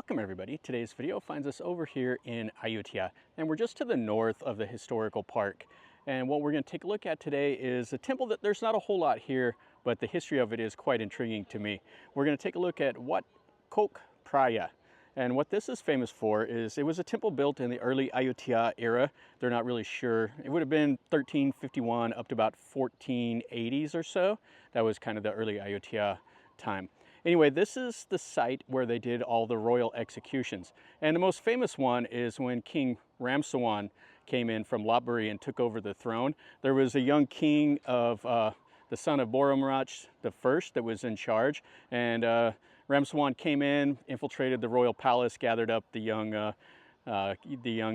Welcome everybody. Today's video finds us over here in Ayutthaya, and we're just to the north of the historical park. And what we're going to take a look at today is a temple that there's not a whole lot here, but the history of it is quite intriguing to me. We're going to take a look at Wat Khok Phraya. And what this is famous for is it was a temple built in the early Ayutthaya era. They're not really sure. It would have been 1351 up to about 1480s or so. That was kind of the early Ayutthaya time. Anyway, this is the site where they did all the royal executions. And the most famous one is when King Ramesuan came in from Lopburi and took over the throne. There was a young king of the son of Boromaracha I that was in charge. And Ramesuan came in, infiltrated the royal palace, gathered up the young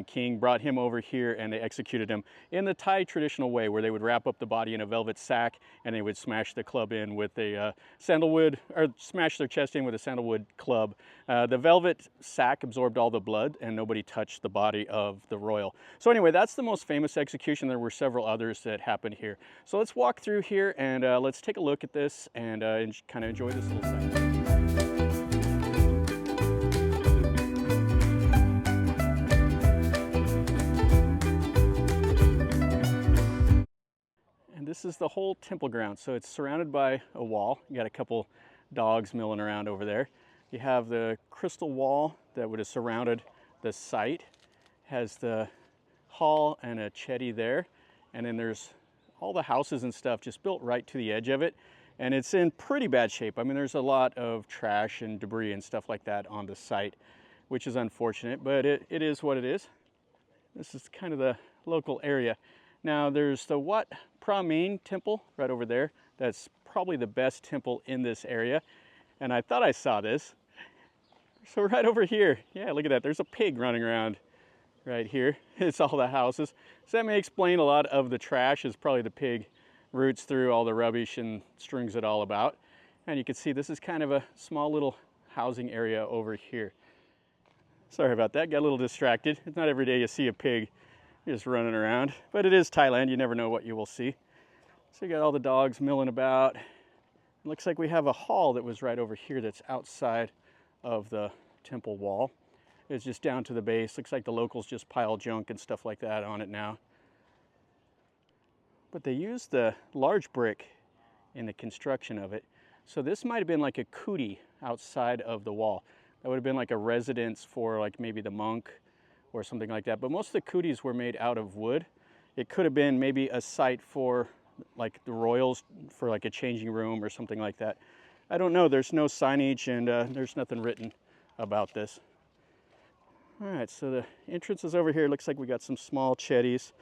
king, brought him over here, and they executed him in the Thai traditional way, where they would wrap up the body in a velvet sack and they would smash the club in with a sandalwood, or smash their chest in with a sandalwood club. The velvet sack absorbed all the blood and nobody touched the body of the royal. So anyway, that's the most famous execution. There were several others that happened here. So let's walk through here and let's take a look at this and kind of enjoy this little site. This is the whole temple ground. So it's surrounded by a wall. You got a couple dogs milling around over there. You have the crystal wall that would have surrounded the site. Has the hall and a chetty there. And then there's all the houses and stuff just built right to the edge of it. And it's in pretty bad shape. I mean, there's a lot of trash and debris and stuff like that on the site, which is unfortunate, but it is what it is. This is kind of the local area. Now there's the Wat Khok Phraya temple right over there. That's probably the best temple in this area. And I thought I saw this. So right over here, yeah, look at that. There's a pig running around right here. It's all the houses. So that may explain a lot of the trash, is probably the pig roots through all the rubbish and strings it all about. And you can see this is kind of a small little housing area over here. Sorry about that, got a little distracted. It's not every day you see a pig just running around, but it is Thailand. You never know what you will see. So you got all the dogs milling about. It looks like we have a hall that was right over here that's outside of the temple wall. It's just down to the base. Looks like the locals just pile junk and stuff like that on it now. But they used the large brick in the construction of it. So this might have been like a kuti outside of the wall. That would have been like a residence for like maybe the monk or something like that. But most of the kutis were made out of wood. It could have been maybe a site for like the royals, for like a changing room or something like that. I don't know. There's no signage and there's nothing written about this. All right, so the entrance is over here. Looks like we got some small chetties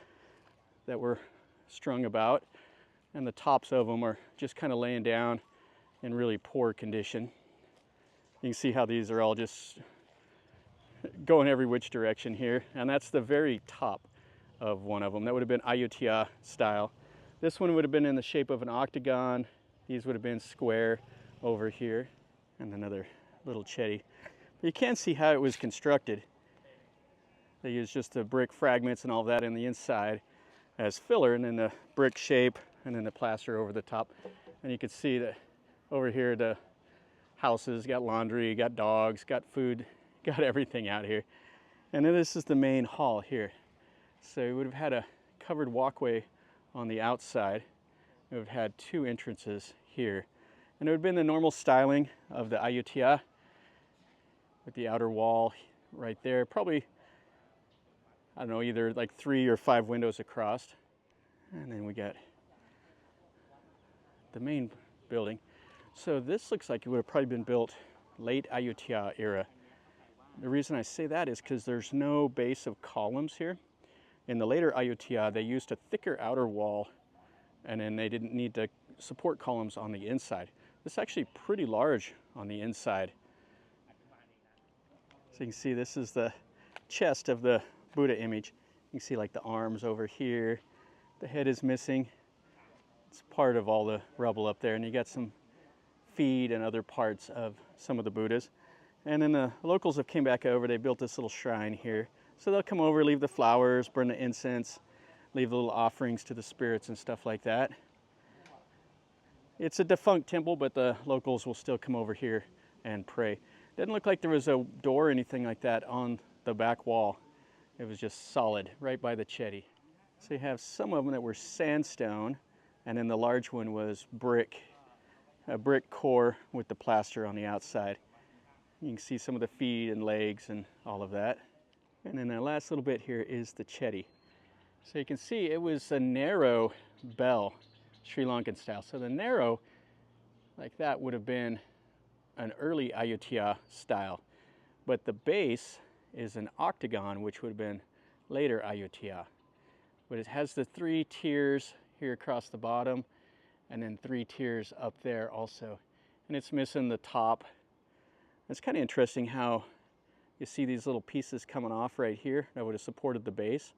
that were strung about, and the tops of them are just kind of laying down in really poor condition. You can see how these are all just going every which direction here, and that's the very top of one of them. That would have been Ayutthaya style. This one would have been in the shape of an octagon. These would have been square over here, and another little chetty. But you can see how it was constructed. They used just the brick fragments and all that in the inside as filler, and then the brick shape, and then the plaster over the top. And you can see that over here the houses got laundry, got dogs, got food, got everything out here. And then this is the main hall here. So we would have had a covered walkway on the outside. We would have had two entrances here. And it would have been the normal styling of the Ayutthaya, with the outer wall right there. Probably, I don't know, either like 3 or 5 windows across. And then we got the main building. So this looks like it would have probably been built late Ayutthaya era. The reason I say that is because there's no base of columns here. In the later Ayutthaya, they used a thicker outer wall, and then they didn't need to support columns on the inside. This is actually pretty large on the inside. So you can see this is the chest of the Buddha image. You can see like the arms over here. The head is missing. It's part of all the rubble up there, and you got some feet and other parts of some of the Buddhas. And then the locals have came back over. They built this little shrine here. So they'll come over, leave the flowers, burn the incense, leave the little offerings to the spirits and stuff like that. It's a defunct temple, but the locals will still come over here and pray. Didn't look like there was a door or anything like that on the back wall. It was just solid right by the chetty. So you have some of them that were sandstone, and then the large one was brick, a brick core with the plaster on the outside. You can see some of the feet and legs and all of that. And then the last little bit here is the chetty. So you can see it was a narrow bell, Sri Lankan style. So the narrow, like that, would have been an early Ayutthaya style. But the base is an octagon, which would have been later Ayutthaya. But it has the 3 tiers here across the bottom, and then 3 tiers up there also. And it's missing the top. It's kind of interesting how you see these little pieces coming off right here that would have supported the base.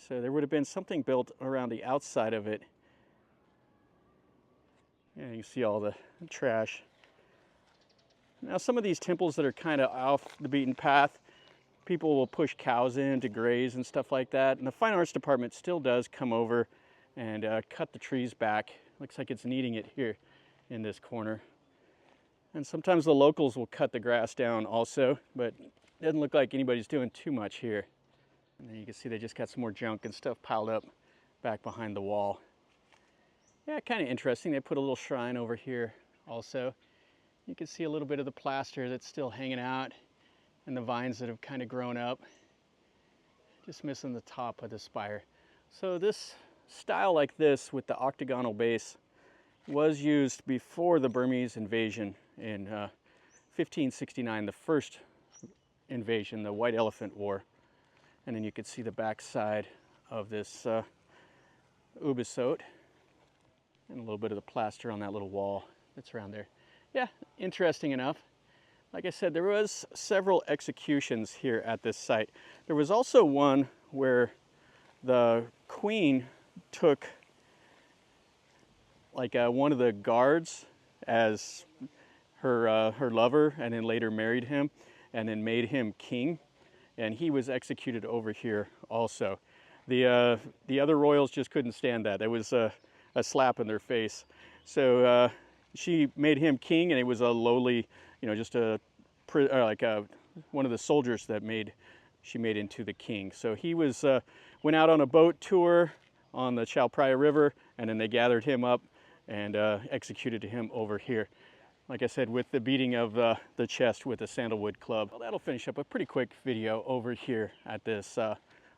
So there would have been something built around the outside of it. And you see all the trash. Now some of these temples that are kind of off the beaten path, people will push cows in to graze and stuff like that. And the Fine Arts Department still does come over and cut the trees back. Looks like it's needing it here in this corner. And sometimes the locals will cut the grass down also, but it doesn't look like anybody's doing too much here. And then you can see they just got some more junk and stuff piled up back behind the wall. Yeah, kind of interesting. They put a little shrine over here also. You can see a little bit of the plaster that's still hanging out and the vines that have kind of grown up. Just missing the top of the spire. So this style like this with the octagonal base was used before the Burmese invasion in 1569, the first invasion, the White Elephant War. And then you can see the back side of this ubisot and a little bit of the plaster on that little wall that's around there. Yeah, interesting enough. Like I said, there was several executions here at this site. There was also one where the queen took like one of the guards as her lover, and then later married him and then made him king, and he was executed over here also. The other royals just couldn't stand that. It was a slap in their face. So she made him king, and it was a lowly, you know, just one of the soldiers that she made into the king. So he was went out on a boat tour on the Chao Phraya River, and then they gathered him up and executed him over here. Like I said, with the beating of the chest with a sandalwood club. Well, that'll finish up a pretty quick video over here at this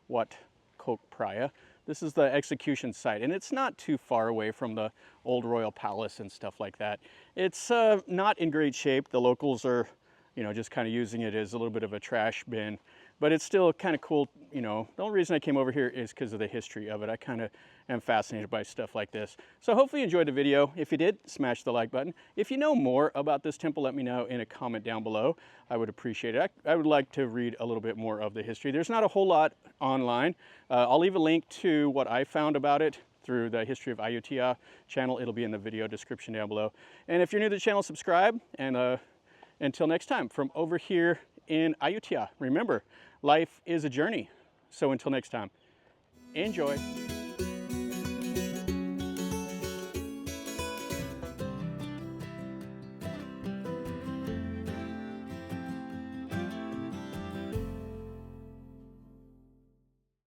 Wat Khok Phraya. This is the execution site, and it's not too far away from the old royal palace and stuff like that. It's not in great shape. The locals are, you know, just kind of using it as a little bit of a trash bin, but it's still kind of cool. You know, the only reason I came over here is because of the history of it. I kind of am fascinated by stuff like this. So hopefully you enjoyed the video. If you did, smash the like button. If you know more about this temple, let me know in a comment down below. I would appreciate it. I would like to read a little bit more of the history. There's not a whole lot online. I'll leave a link to what I found about it through the History of Ayutthaya channel. It'll be in the video description down below. And if you're new to the channel, subscribe. And until next time, from over here in Ayutthaya, remember, life is a journey. So until next time, enjoy.